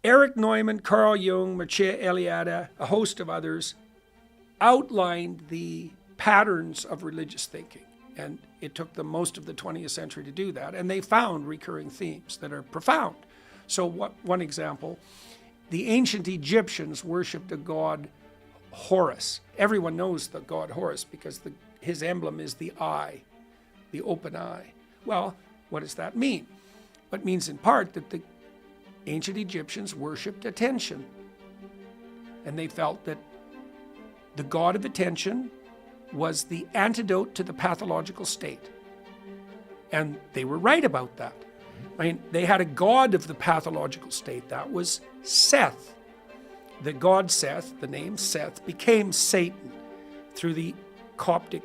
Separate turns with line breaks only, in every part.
Erich Neumann, Carl Jung, Mircea Eliade, a host of others, outlined the patterns of religious thinking. And it took them most of the 20th century to do that. And they found recurring themes that are profound. So one example, the ancient Egyptians worshipped a god Horus. Everyone knows the god Horus because his emblem is the eye, the open eye. Well, what does that mean? It means in part that the ancient Egyptians worshipped attention. And they felt that the god of attention was the antidote to the pathological state. And they were right about that. I mean, they had a god of the pathological state. That was Seth. The god Seth, the name Seth, became Satan through the Coptic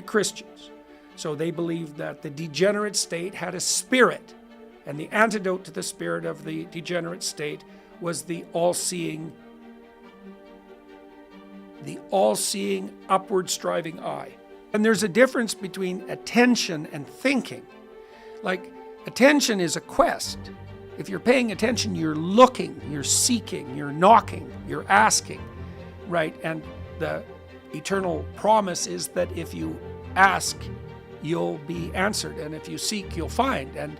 Christians. So they believed that the degenerate state had a spirit, and the antidote to the spirit of the degenerate state was the all-seeing upward striving eye. And there's a difference between attention and thinking. Like, attention is a quest. If you're paying attention, you're looking, you're seeking, you're knocking, you're asking, right? And the eternal promise is that if you ask, you'll be answered, and if you seek, you'll find. And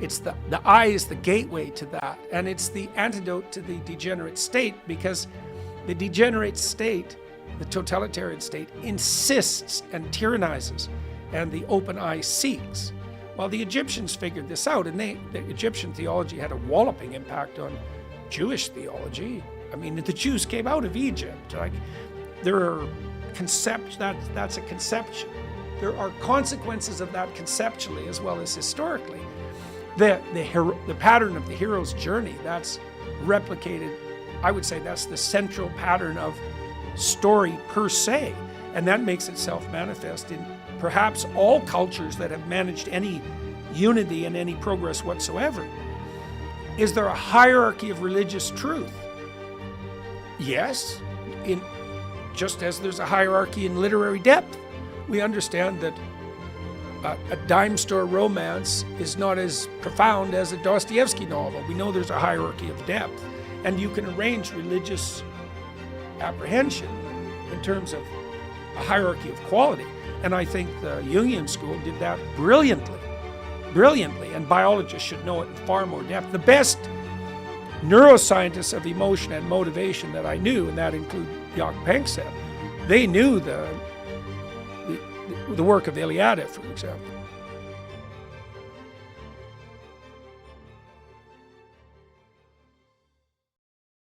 it's the eye is the gateway to that, and it's the antidote to the degenerate state, because the degenerate state, the totalitarian state, insists and tyrannizes, and the open eye seeks. Well, the Egyptians figured this out, and the Egyptian theology had a walloping impact on Jewish theology. I mean, the Jews came out of Egypt. Like, there are that's a conception. There are consequences of that conceptually as well as historically. The pattern of the hero's journey, that's replicated. I would say that's the central pattern of story per se, and that makes itself manifest in perhaps all cultures that have managed any unity and any progress whatsoever. Is there a hierarchy of religious truth? Yes, just as there's a hierarchy in literary depth. We understand that a dime store romance is not as profound as a Dostoevsky novel. We know there's a hierarchy of depth, and you can arrange religious apprehension in terms of a hierarchy of quality. And I think the Jungian school did that brilliantly, and biologists should know it in far more depth. The best neuroscientists of emotion and motivation that I knew, and that include Jaak Panksepp, they knew the work of Eliade, for example.